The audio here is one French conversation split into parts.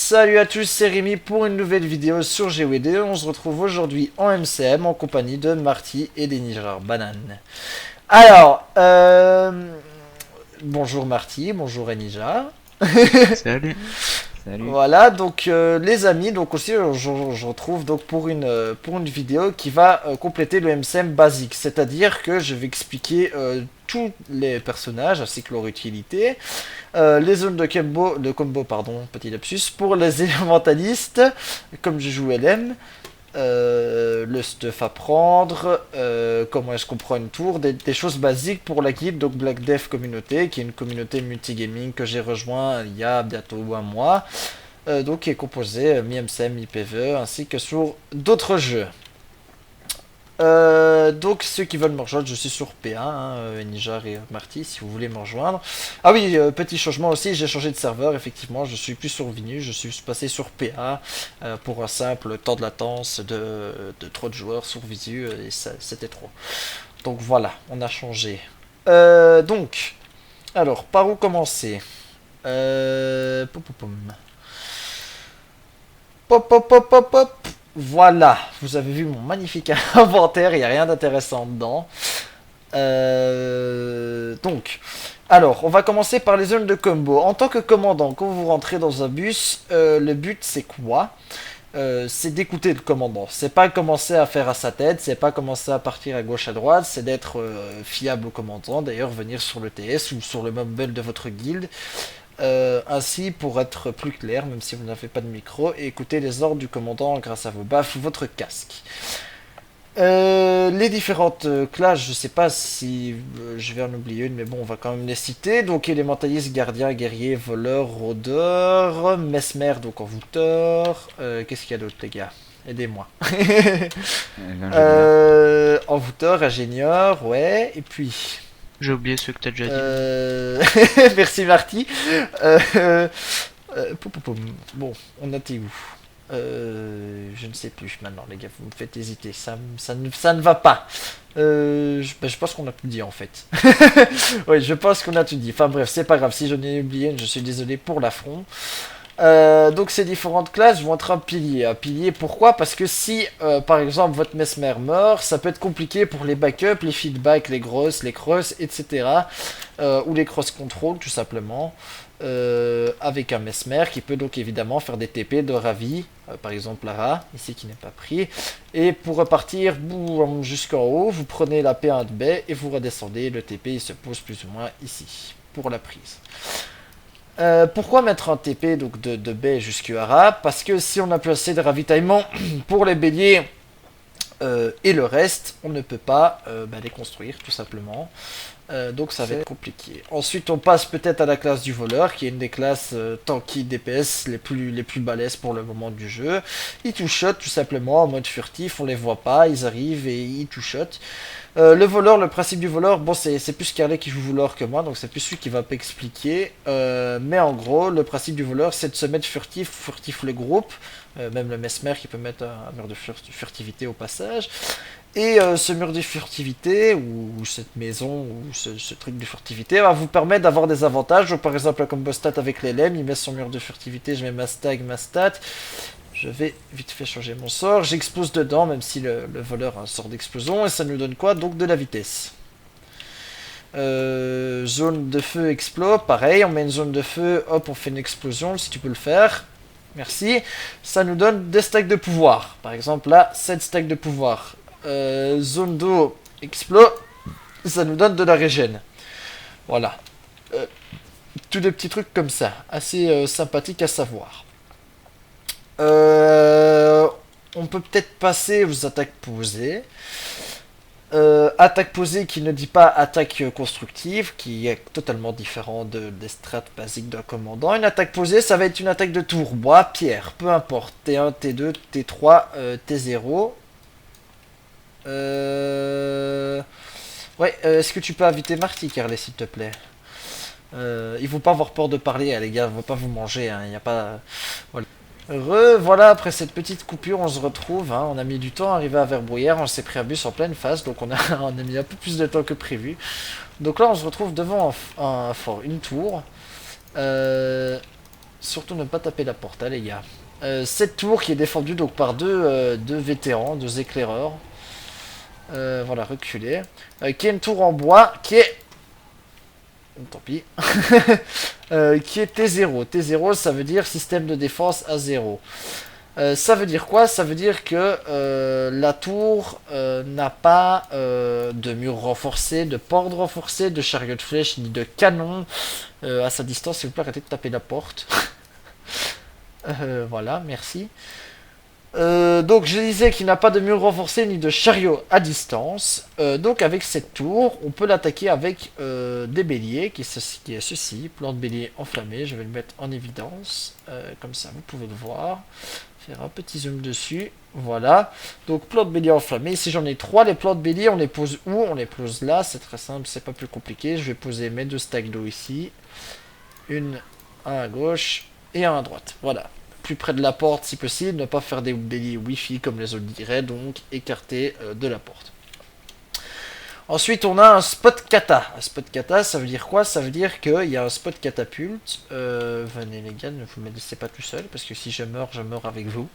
Salut à tous, c'est Rémi pour une nouvelle vidéo sur GWD. On se retrouve aujourd'hui en MCM en compagnie de Marty et des Nijar Banane. Alors, bonjour Marty, bonjour Enija. Salut. Salut. Voilà, donc les amis, donc aussi je retrouve donc pour une vidéo qui va compléter le MCM basique, c'est-à-dire que je vais expliquer tous les personnages ainsi que leur utilité, les zones de combo pardon, petit lapsus, pour les élémentalistes, comme je joue LM, le stuff à prendre, comment est-ce qu'on prend une tour, des choses basiques pour la guilde, donc Black Death Communauté, qui est une communauté multigaming que j'ai rejoint il y a bientôt un mois, donc qui est composée mi-MCM, mi-PvE, ainsi que sur d'autres jeux. Donc ceux qui veulent me rejoindre, je suis sur P1, hein, Nijar et Marty, si vous voulez me rejoindre. Ah oui, petit changement aussi, j'ai changé de serveur, effectivement, je suis plus sur Vinu, je suis passé sur PA pour un simple temps de latence de trop de joueurs sur Visu, et c'était trop. Donc voilà, on a changé. Donc, alors, par où commencer pop, pop, pom. Pop, pop, pop, pop, pop. Voilà, vous avez vu mon magnifique inventaire, il n'y a rien d'intéressant dedans. Donc, alors, on va commencer par les zones de combo. En tant que commandant, quand vous rentrez dans un bus, le but c'est quoi? C'est d'écouter le commandant. C'est pas commencer à faire à sa tête, c'est pas commencer à partir à gauche à droite, c'est d'être fiable au commandant. D'ailleurs, venir sur le TS ou sur le mobile de votre guilde. Ainsi, pour être plus clair, même si vous n'avez pas de micro, et écoutez les ordres du commandant grâce à vos baffes ou votre casque. Les différentes classes, je sais pas si je vais en oublier une, mais bon, on va quand même les citer. Donc, élémentaliste, gardien, guerrier, voleur, rôdeur, mesmer, donc envoûteur. Qu'est-ce qu'il y a d'autre, les gars? Aidez-moi. L'ingénieur. Envoûteur, ingénieur, ouais, et puis. J'ai oublié ceux que t'as déjà dit. Merci Marty. Euh, Poum, poum, poum. Bon, on était où? Je ne sais plus maintenant, les gars, vous me faites hésiter. Ça ne va pas. Je pense qu'on a tout dit en fait. Oui, je pense qu'on a tout dit. Enfin bref, c'est pas grave. Si j'en ai oublié une, je suis désolé pour l'affront. Donc ces différentes classes vont être un pilier. Un pilier, pourquoi? Parce que si, par exemple, votre mesmer meurt, ça peut être compliqué pour les backups, les feedbacks, les grosses, les crosses, etc. Ou les cross control, tout simplement. Avec un mesmer qui peut donc évidemment faire des TP de ravi, par exemple Lara, ici qui n'est pas pris. Et pour repartir boum, jusqu'en haut, vous prenez la P1 de baie et vous redescendez. Le TP il se pose plus ou moins ici, pour la prise. Pourquoi mettre un TP donc de baie jusqu'à Hara? Parce que si on a plus assez de ravitaillement pour les béliers et le reste, on ne peut pas les construire tout simplement. Donc ça va être compliqué. Ensuite on passe peut-être à la classe du voleur, qui est une des classes tanky DPS les plus balèzes pour le moment du jeu. Ils two-shot tout simplement en mode furtif, on les voit pas, ils arrivent et ils two-shot. Le voleur, le principe du voleur, bon c'est plus Carlet qui joue voleur que moi, donc c'est plus lui qui va expliquer. Mais en gros, le principe du voleur c'est de se mettre furtif le groupe, même le mesmer qui peut mettre un mur de furtivité au passage. Et ce mur de furtivité, ou cette maison, ou ce truc de furtivité, va vous permettre d'avoir des avantages. Donc, par exemple, un combo stat avec les LM, il met son mur de furtivité, je mets ma stag, ma stat. Je vais vite fait changer mon sort. J'explose dedans, même si le voleur a un sort d'explosion. Et ça nous donne quoi? Donc de la vitesse. Zone de feu explose, pareil, on met une zone de feu, hop, on fait une explosion, si tu peux le faire. Merci. Ça nous donne des stacks de pouvoir. Par exemple, là, 7 stacks de pouvoir. Zone d'eau explose, ça nous donne de la régène. Voilà. Tous des petits trucs comme ça, assez sympathiques à savoir. On peut peut-être passer aux attaques posées. Attaque posée qui ne dit pas attaque constructive, qui est totalement différent des strats basiques d'un commandant. Une attaque posée, ça va être une attaque de tour, bois, pierre, peu importe. T1, T2, T3, T0. Ouais, est-ce que tu peux inviter Marty, Carlet, s'il te plaît? Ils vont pas avoir peur de parler, les gars, ils vont pas vous manger, hein, y a pas... Voilà. Voilà, après cette petite coupure, on se retrouve, hein, on a mis du temps à arriver à Verbruyère, on s'est pris un bus en pleine face, donc on a mis un peu plus de temps que prévu. Donc là, on se retrouve devant un fort, une tour. surtout ne pas taper la porte, hein, les gars. Cette tour qui est défendue donc par deux vétérans, deux éclaireurs. Voilà, reculer. Qui est une tour en bois, qui est... Tant pis. Qui est T0. T0, ça veut dire système de défense à 0. Ça veut dire quoi? Ça veut dire que la tour n'a pas de mur renforcé, de porte renforcée, de chariot de flèche, ni de canon à sa distance. S'il vous plaît, arrêtez de taper la porte. Voilà, merci. Donc je disais qu'il n'a pas de mur renforcé ni de chariot à distance. Donc avec cette tour, on peut l'attaquer avec des béliers, qui est ceci, plan de bélier enflammé. Je vais le mettre en évidence, comme ça vous pouvez le voir. Faire un petit zoom dessus, voilà. Donc plan de bélier enflammé. Ici j'en ai 3, les plans de bélier, on les pose où? On les pose là, c'est très simple, c'est pas plus compliqué. Je vais poser mes 2 stacks d'eau ici. Un à gauche et un à droite, voilà. Plus près de la porte si possible, ne pas faire des béliers wifi comme les autres diraient, donc écarter de la porte. Ensuite on a un spot kata. Un spot kata, ça veut dire quoi? Ça veut dire qu'il y a un spot catapulte. Venez les gars, ne vous me laissez pas tout seul, parce que si je meurs avec vous.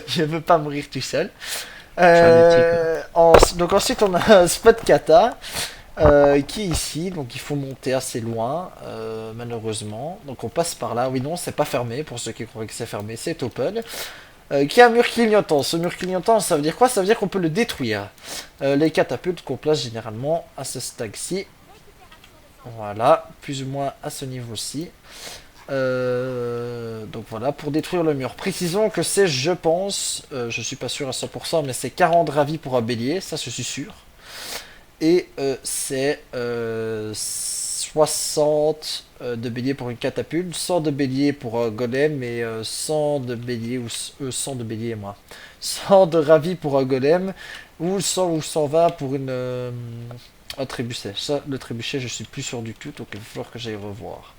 Je veux pas mourir tout seul. Donc ensuite on a un spot kata. Qui est ici, donc il faut monter assez loin, malheureusement. Donc on passe par là. Oui, non, c'est pas fermé, pour ceux qui croient que c'est fermé, c'est open. Qui a un mur clignotant. Ce mur clignotant, ça veut dire quoi? Ça veut dire qu'on peut le détruire. Les catapultes qu'on place généralement à ce stag-ci. Voilà, plus ou moins à ce niveau-ci. Donc voilà, pour détruire le mur. Précisons que c'est, je pense, je suis pas sûr à 100%, mais c'est 40 ravis pour un bélier, ça je suis sûr. Et c'est 60 de bélier pour une catapulte, 100 de bélier pour un golem et 100 de bélier, ou 100 de bélier et moi. 100 de ravi pour un golem, ou 100 ou 120 pour un trébuchet. Ça, le trébuchet, je suis plus sûr du tout, donc il va falloir que j'aille revoir.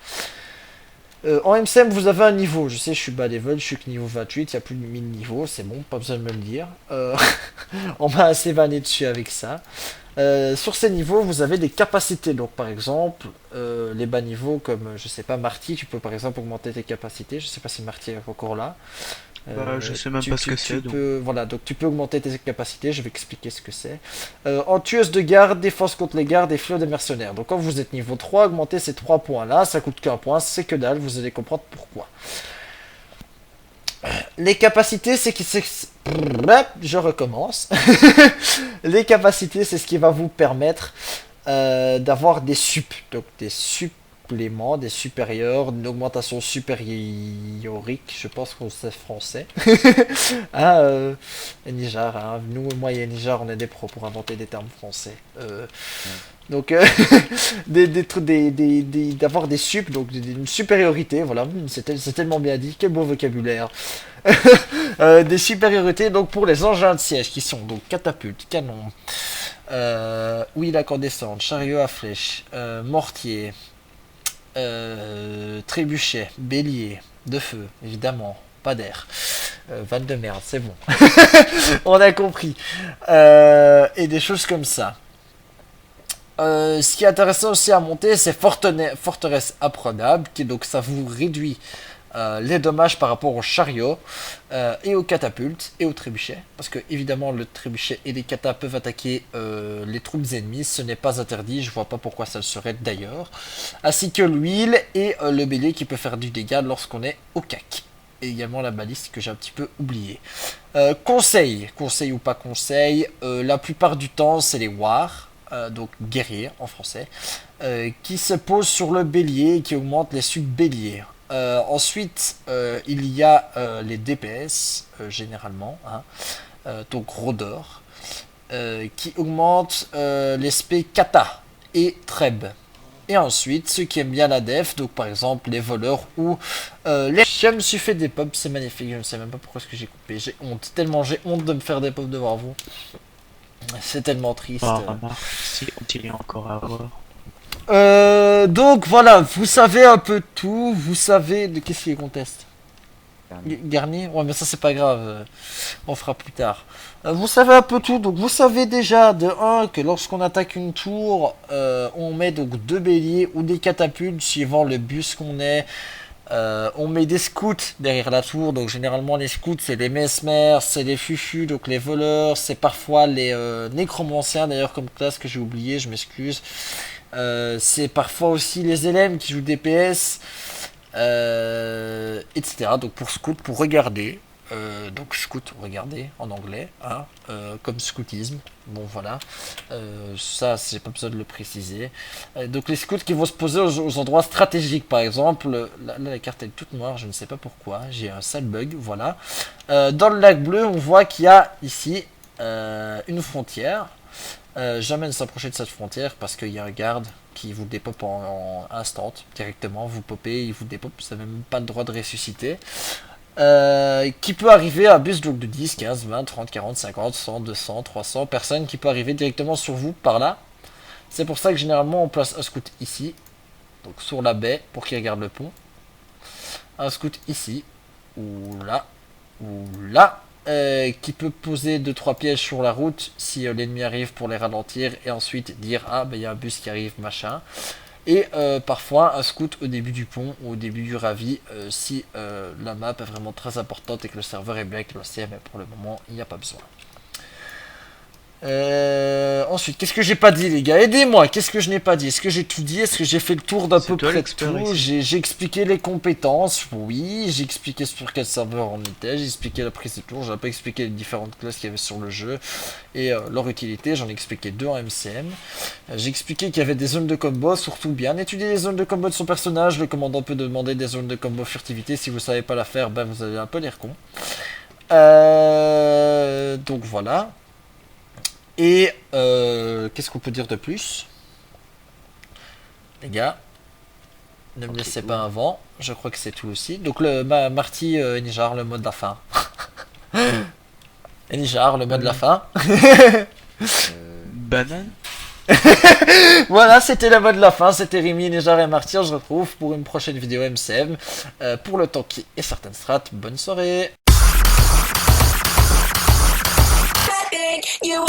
En MCM, vous avez un niveau. Je sais, je suis bas level, je suis que niveau 28, il n'y a plus de 1000 niveaux, c'est bon, pas besoin de me le dire. On m'a assez vanné dessus avec ça. Sur ces niveaux, vous avez des capacités. Donc, par exemple, les bas niveaux, comme, je sais pas, Marty, tu peux par exemple augmenter tes capacités. Je sais pas si Marty est encore là. Je sais même pas ce que c'est. Voilà, donc tu peux augmenter tes capacités. Je vais expliquer ce que c'est. En tueuse de garde, défense contre les gardes et flot des mercenaires. Donc, quand vous êtes niveau 3, augmentez ces 3 points-là. Ça coûte qu'un point, c'est que dalle. Vous allez comprendre pourquoi. Les capacités, c'est qui je recommence. Les capacités, c'est ce qui va vous permettre d'avoir des sup, donc des suppléments, des supérieurs, une augmentation supériorique, je pense qu'on sait français. Nijar, hein, nous, moi et Nijar, on est des pros pour inventer des termes français. Donc, d'avoir des sup, donc une supériorité, voilà, c'est tellement bien dit, quel beau vocabulaire. Des supériorités donc pour les engins de siège qui sont donc catapultes, canons, huile incandescente, chariot à flèche, mortier, trébuchet, bélier, de feu, évidemment, pas d'air. Vanne de merde, c'est bon. On a compris. Et des choses comme ça. Ce qui est intéressant aussi à monter, c'est forteresse apprenable, qui donc ça vous réduit les dommages par rapport au chariot et aux catapultes et aux trébuchets, parce que évidemment le trébuchet et les katas peuvent attaquer les troupes ennemies, ce n'est pas interdit, je vois pas pourquoi ça le serait d'ailleurs, ainsi que l'huile et le bélier qui peut faire du dégât lorsqu'on est au cac. Et également la baliste que j'ai un petit peu oublié. Conseil ou pas conseil, la plupart du temps c'est les wars, donc guerriers en français, qui se posent sur le bélier et qui augmentent les sub-béliers. Ensuite, il y a les DPS, généralement, hein, donc rôdeurs, qui augmentent les spé kata et treb. Et ensuite, ceux qui aiment bien la def, donc par exemple les voleurs ou les... Je me suis fait des pubs, c'est magnifique, je ne sais même pas pourquoi j'ai coupé, j'ai honte, tellement j'ai honte de me faire des pubs devant vous. C'est tellement triste. Si on tirait encore à voir. Donc voilà, vous savez un peu tout, vous savez de qu'est-ce qui est conteste. Garnier. Ouais, mais ça c'est pas grave, on fera plus tard. Vous savez un peu tout, donc vous savez déjà de 1 que lorsqu'on attaque une tour, on met donc 2 béliers ou des catapultes suivant le bus qu'on est. On met des scouts derrière la tour, donc généralement les scouts c'est les mesmers, c'est les fufus, donc les voleurs, c'est parfois les nécromanciens d'ailleurs comme classe que j'ai oublié, je m'excuse. C'est parfois aussi les LM qui jouent DPS, etc. Donc pour scout, pour regarder. Donc scout, regardez en anglais, hein, comme scoutisme. Bon voilà, ça j'ai pas besoin de le préciser. Donc les scouts qui vont se poser aux endroits stratégiques, par exemple, là la carte elle est toute noire, je ne sais pas pourquoi, j'ai un sale bug, voilà. Dans le lac bleu, on voit qu'il y a ici une frontière. Jamais ne s'approcher de cette frontière parce qu'il y a un garde qui vous dépop en instant directement, vous popez, il vous dépop, vous n'avez même pas le droit de ressusciter. Qui peut arriver à bus donc de 10, 15, 20, 30, 40, 50, 100, 200, 300 personnes qui peut arriver directement sur vous par là. C'est pour ça que généralement on place un scout ici, donc sur la baie pour qu'il regarde le pont. Un scout ici, ou là, qui peut poser 2-3 pièges sur la route si l'ennemi arrive pour les ralentir et ensuite dire ah ben il y a un bus qui arrive machin. Et parfois un scout au début du pont ou au début du ravi si la map est vraiment très importante et que le serveur est bien classé, mais pour le moment il n'y a pas besoin. Ensuite, qu'est-ce que j'ai pas dit les gars? Aidez-moi, qu'est-ce que je n'ai pas dit? Est-ce que j'ai tout dit? Est-ce que j'ai fait le tour d'un peu près de tout? J'ai expliqué les compétences, oui, j'ai expliqué sur quel serveur on était, j'ai expliqué la prise de tour, j'ai pas expliqué les différentes classes qu'il y avait sur le jeu et leur utilité, j'en ai expliqué 2 en MCM. J'ai expliqué qu'il y avait des zones de combo, surtout bien étudier les zones de combo de son personnage, le commandant peut demander des zones de combo furtivité, si vous savez pas la faire, ben vous allez un peu l'air con. Donc voilà. Et qu'est-ce qu'on peut dire de plus? Les gars, ne me laissez pas un vent, je crois que c'est tout aussi. Donc le Marty Enijar, le mot de la fin. Enijar, le mot de la fin. Banane. Voilà, c'était le mot de la fin, c'était Rémi, Enijar et Marty, on se retrouve pour une prochaine vidéo MCM. Pour le temps qui est certaines strats, bonne soirée. You